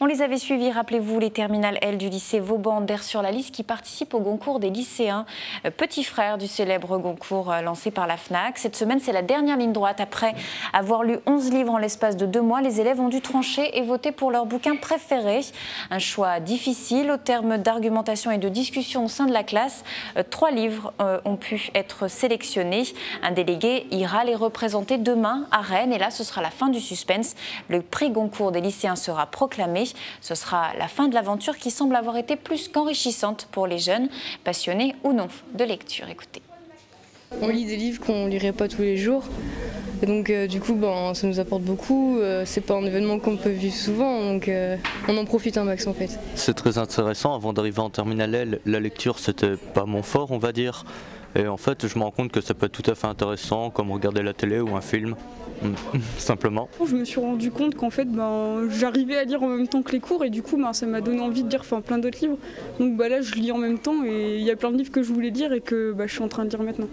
On les avait suivis, rappelez-vous, les terminales L du lycée Vauban d'Aire-sur-la-Lys qui participent au Goncourt des lycéens, petit frère du célèbre Goncourt lancé par la FNAC. Cette semaine, c'est la dernière ligne droite. Après avoir lu 11 livres en l'espace de 2 mois, les élèves ont dû trancher et voter pour leur bouquin préféré. Un choix difficile au terme d'argumentation et de discussion au sein de la classe. 3 livres ont pu être sélectionnés. Un délégué ira les représenter demain à Rennes. Et là, ce sera la fin du suspense. Le prix Goncourt des lycéens sera proclamé. Ce sera la fin de l'aventure qui semble avoir été plus qu'enrichissante pour les jeunes, passionnés ou non de lecture. Écoutez. On lit des livres qu'on ne lirait pas tous les jours. Et donc du coup, ça nous apporte beaucoup. C'est pas un événement qu'on peut vivre souvent, donc on en profite un max en fait. C'est très intéressant. Avant d'arriver en terminale L, la lecture c'était pas mon fort, on va dire. Et en fait, je me rends compte que ça peut être tout à fait intéressant, comme regarder la télé ou un film, simplement. Je me suis rendu compte qu'en fait, j'arrivais à lire en même temps que les cours et du coup, ça m'a donné envie de lire plein d'autres livres. Donc là, je lis en même temps et il y a plein de livres que je voulais lire et que je suis en train de lire maintenant.